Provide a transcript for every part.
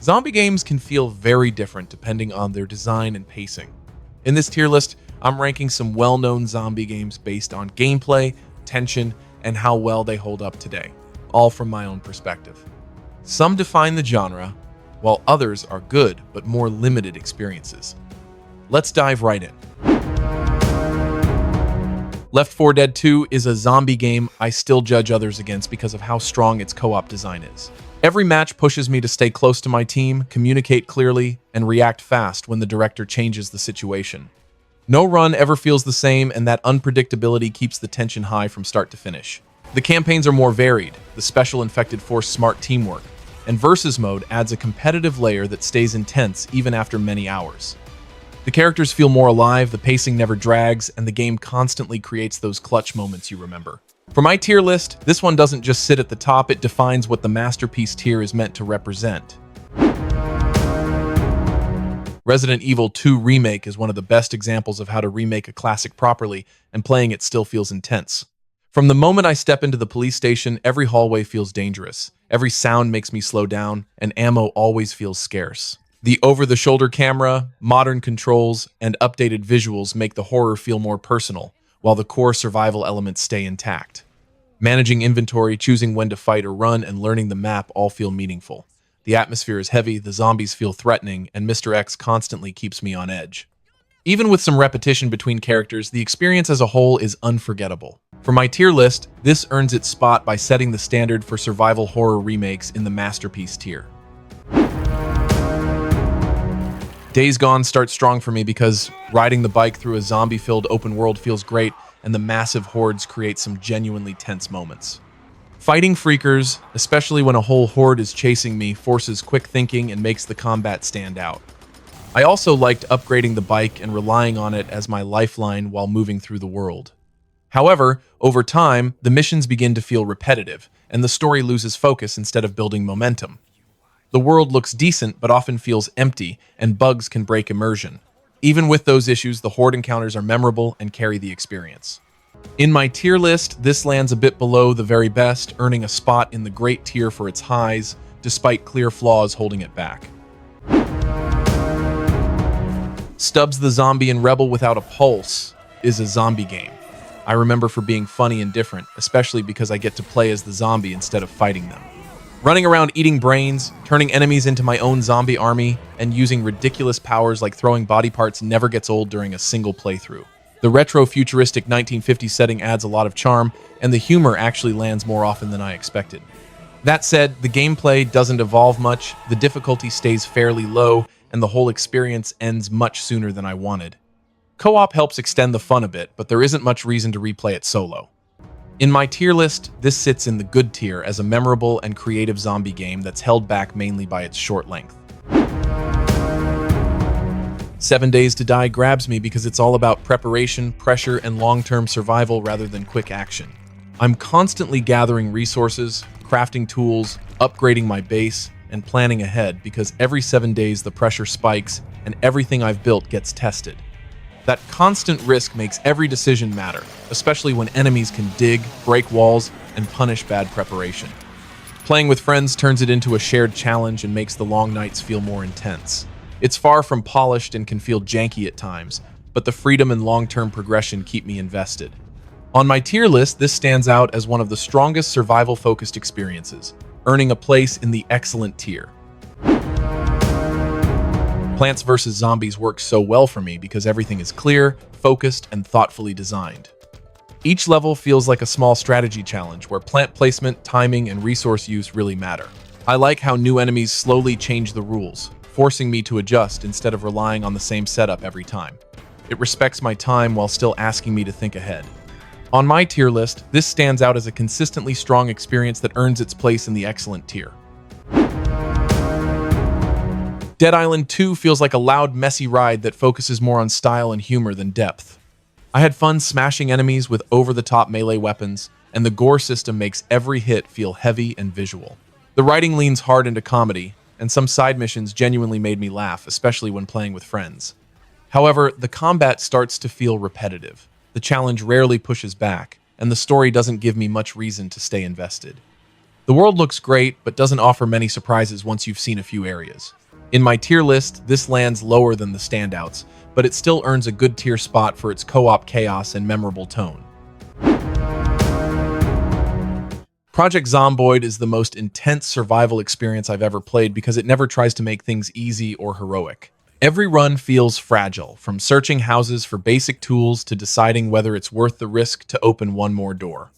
Zombie games can feel very different depending on their design and pacing. In this tier list, I'm ranking some well-known zombie games based on gameplay, tension, and how well they hold up today, all from my own perspective. Some define the genre, while others are good but more limited experiences. Let's dive right in. Left 4 Dead 2 is a zombie game I still judge others against because of how strong its co-op design is. Every match pushes me to stay close to my team, communicate clearly, and react fast when the director changes the situation. No run ever feels the same, and that unpredictability keeps the tension high from start to finish. The campaigns are more varied, the Special Infected Force smart teamwork, and Versus mode adds a competitive layer that stays intense even after many hours. The characters feel more alive, the pacing never drags, and the game constantly creates those clutch moments you remember. For my tier list, this one doesn't just sit at the top, it defines what the masterpiece tier is meant to represent. Resident Evil 2 Remake is one of the best examples of how to remake a classic properly, and playing it still feels intense. From the moment I step into the police station, every hallway feels dangerous. Every sound makes me slow down, and ammo always feels scarce. The over-the-shoulder camera, modern controls, and updated visuals make the horror feel more personal, while the core survival elements stay intact. Managing inventory, choosing when to fight or run, and learning the map all feel meaningful. The atmosphere is heavy, the zombies feel threatening, and Mr. X constantly keeps me on edge. Even with some repetition between characters, the experience as a whole is unforgettable. For my tier list, this earns its spot by setting the standard for survival horror remakes in the masterpiece tier. Days Gone starts strong for me because riding the bike through a zombie-filled open world feels great, and the massive hordes create some genuinely tense moments. Fighting freakers, especially when a whole horde is chasing me, forces quick thinking and makes the combat stand out. I also liked upgrading the bike and relying on it as my lifeline while moving through the world. However, over time, the missions begin to feel repetitive, and the story loses focus instead of building momentum. The world looks decent but often feels empty, and bugs can break immersion. Even with those issues, the horde encounters are memorable and carry the experience. In my tier list, this lands a bit below the very best, earning a spot in the great tier for its highs, despite clear flaws holding it back. Stubbs the Zombie in Rebel Without a Pulse is a zombie game. I remember for being funny and different, especially because I get to play as the zombie instead of fighting them. Running around eating brains, turning enemies into my own zombie army, and using ridiculous powers like throwing body parts never gets old during a single playthrough. The retro-futuristic 1950s setting adds a lot of charm, and the humor actually lands more often than I expected. That said, the gameplay doesn't evolve much, the difficulty stays fairly low, and the whole experience ends much sooner than I wanted. Co-op helps extend the fun a bit, but there isn't much reason to replay it solo. In my tier list, this sits in the good tier as a memorable and creative zombie game that's held back mainly by its short length. 7 Days to Die grabs me because it's all about preparation, pressure, and long-term survival rather than quick action. I'm constantly gathering resources, crafting tools, upgrading my base, and planning ahead because every 7 days the pressure spikes and everything I've built gets tested. That constant risk makes every decision matter, especially when enemies can dig, break walls, and punish bad preparation. Playing with friends turns it into a shared challenge and makes the long nights feel more intense. It's far from polished and can feel janky at times, but the freedom and long-term progression keep me invested. On my tier list, this stands out as one of the strongest survival-focused experiences, earning a place in the excellent tier. Plants vs. Zombies works so well for me because everything is clear, focused, and thoughtfully designed. Each level feels like a small strategy challenge where plant placement, timing, and resource use really matter. I like how new enemies slowly change the rules, forcing me to adjust instead of relying on the same setup every time. It respects my time while still asking me to think ahead. On my tier list, this stands out as a consistently strong experience that earns its place in the excellent tier. Dead Island 2 feels like a loud, messy ride that focuses more on style and humor than depth. I had fun smashing enemies with over-the-top melee weapons, and the gore system makes every hit feel heavy and visual. The writing leans hard into comedy, and some side missions genuinely made me laugh, especially when playing with friends. However, the combat starts to feel repetitive. The challenge rarely pushes back, and the story doesn't give me much reason to stay invested. The world looks great, but doesn't offer many surprises once you've seen a few areas. In my tier list, this lands lower than the standouts, but it still earns a good tier spot for its co-op chaos and memorable tone. Project Zomboid is the most intense survival experience I've ever played because it never tries to make things easy or heroic. Every run feels fragile, from searching houses for basic tools to deciding whether it's worth the risk to open one more door.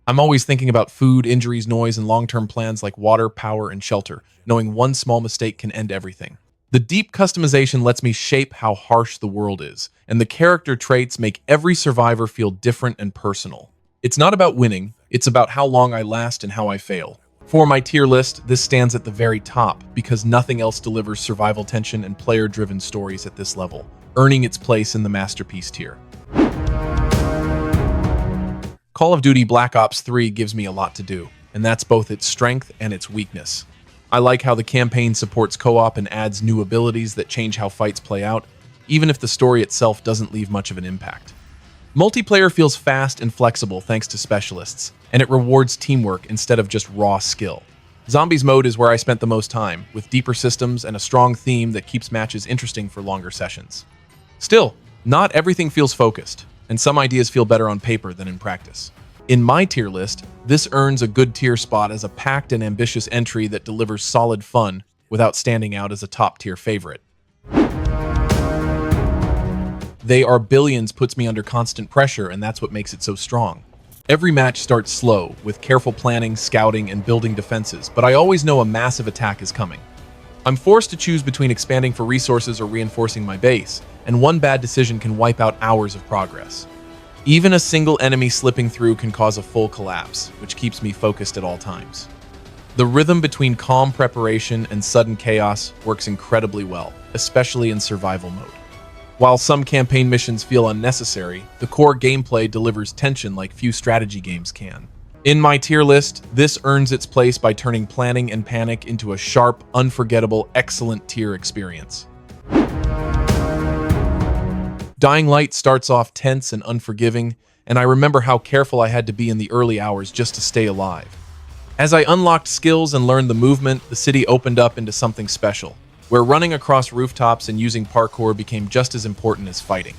I'm always thinking about food, injuries, noise, and long-term plans like water, power, and shelter, knowing one small mistake can end everything. The deep customization lets me shape how harsh the world is, and the character traits make every survivor feel different and personal. It's not about winning, it's about how long I last and how I fail. For my tier list, this stands at the very top because nothing else delivers survival tension and player-driven stories at this level, earning its place in the masterpiece tier. Call of Duty Black Ops 3 gives me a lot to do, and that's both its strength and its weakness. I like how the campaign supports co-op and adds new abilities that change how fights play out, even if the story itself doesn't leave much of an impact. Multiplayer feels fast and flexible thanks to specialists, and it rewards teamwork instead of just raw skill. Zombies mode is where I spent the most time, with deeper systems and a strong theme that keeps matches interesting for longer sessions. Still, not everything feels focused, and some ideas feel better on paper than in practice. In my tier list, this earns a good tier spot as a packed and ambitious entry that delivers solid fun without standing out as a top-tier favorite. They Are Billions puts me under constant pressure, and that's what makes it so strong. Every match starts slow, with careful planning, scouting, and building defenses, but I always know a massive attack is coming. I'm forced to choose between expanding for resources or reinforcing my base, and one bad decision can wipe out hours of progress. Even a single enemy slipping through can cause a full collapse, which keeps me focused at all times. The rhythm between calm preparation and sudden chaos works incredibly well, especially in survival mode. While some campaign missions feel unnecessary, the core gameplay delivers tension like few strategy games can. In my tier list, this earns its place by turning planning and panic into a sharp, unforgettable, excellent tier experience. Dying Light starts off tense and unforgiving, and I remember how careful I had to be in the early hours just to stay alive. As I unlocked skills and learned the movement, the city opened up into something special, where running across rooftops and using parkour became just as important as fighting.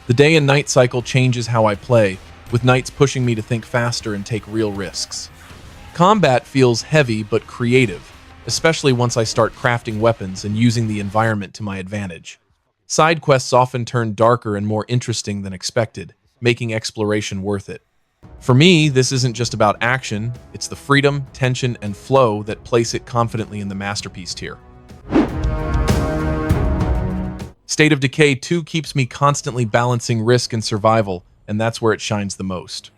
The day and night cycle changes how I play, with nights pushing me to think faster and take real risks. Combat feels heavy but creative, especially once I start crafting weapons and using the environment to my advantage. Side quests often turn darker and more interesting than expected, making exploration worth it. For me, this isn't just about action, it's the freedom, tension, and flow that place it confidently in the masterpiece tier. State of Decay 2 keeps me constantly balancing risk and survival, and that's where it shines the most.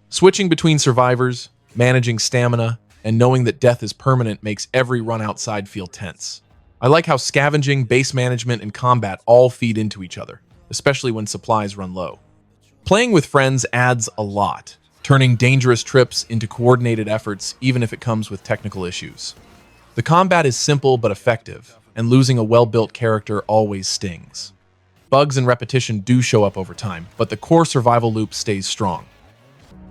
Switching between survivors, managing stamina, and knowing that death is permanent makes every run outside feel tense. I like how scavenging, base management, and combat all feed into each other, especially when supplies run low. Playing with friends adds a lot, turning dangerous trips into coordinated efforts even if it comes with technical issues. The combat is simple but effective, and losing a well-built character always stings. Bugs and repetition do show up over time, but the core survival loop stays strong.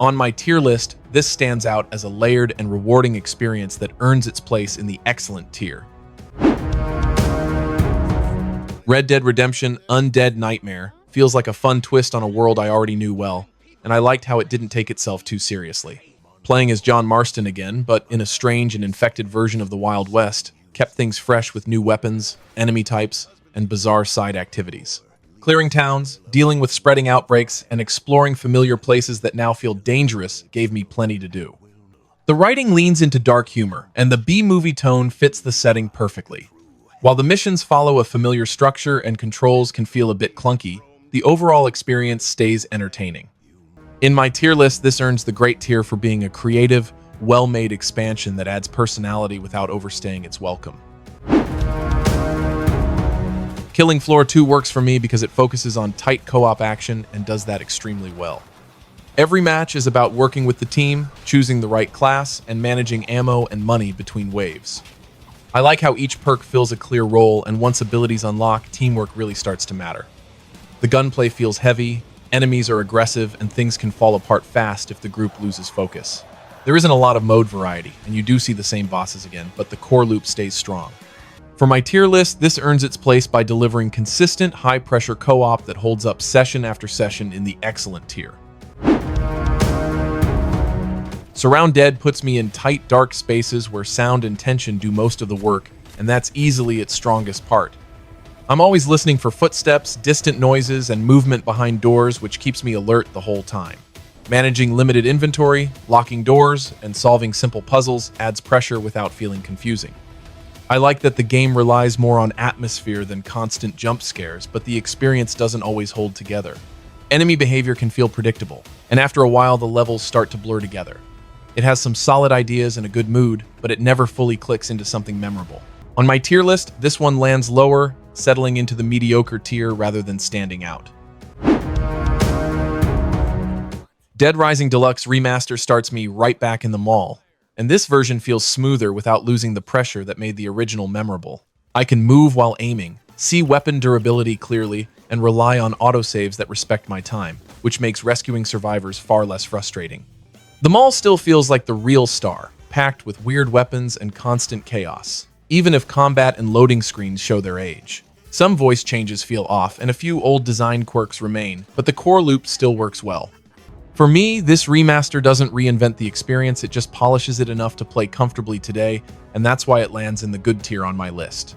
On my tier list, this stands out as a layered and rewarding experience that earns its place in the excellent tier. Red Dead Redemption Undead Nightmare feels like a fun twist on a world I already knew well, and I liked how it didn't take itself too seriously. Playing as John Marston again, but in a strange and infected version of the Wild West, kept things fresh with new weapons, enemy types, and bizarre side activities. Clearing towns, dealing with spreading outbreaks, and exploring familiar places that now feel dangerous gave me plenty to do. The writing leans into dark humor, and the B-movie tone fits the setting perfectly. While the missions follow a familiar structure and controls can feel a bit clunky, the overall experience stays entertaining. In my tier list, this earns the great tier for being a creative, well-made expansion that adds personality without overstaying its welcome. Killing Floor 2 works for me because it focuses on tight co-op action and does that extremely well. Every match is about working with the team, choosing the right class, and managing ammo and money between waves. I like how each perk fills a clear role, and once abilities unlock, teamwork really starts to matter. The gunplay feels heavy, enemies are aggressive, and things can fall apart fast if the group loses focus. There isn't a lot of mode variety, and you do see the same bosses again, but the core loop stays strong. For my tier list, this earns its place by delivering consistent, high-pressure co-op that holds up session after session in the excellent tier. SurrounDEAD puts me in tight, dark spaces where sound and tension do most of the work, and that's easily its strongest part. I'm always listening for footsteps, distant noises, and movement behind doors, which keeps me alert the whole time. Managing limited inventory, locking doors, and solving simple puzzles adds pressure without feeling confusing. I like that the game relies more on atmosphere than constant jump scares, but the experience doesn't always hold together. Enemy behavior can feel predictable, and after a while the levels start to blur together. It has some solid ideas and a good mood, but it never fully clicks into something memorable. On my tier list, this one lands lower, settling into the mediocre tier rather than standing out. Dead Rising Deluxe Remaster starts me right back in the mall, and this version feels smoother without losing the pressure that made the original memorable. I can move while aiming, see weapon durability clearly, and rely on autosaves that respect my time, which makes rescuing survivors far less frustrating. The mall still feels like the real star, packed with weird weapons and constant chaos, even if combat and loading screens show their age. Some voice changes feel off, and a few old design quirks remain, but the core loop still works well. For me, this remaster doesn't reinvent the experience, it just polishes it enough to play comfortably today, and that's why it lands in the good tier on my list.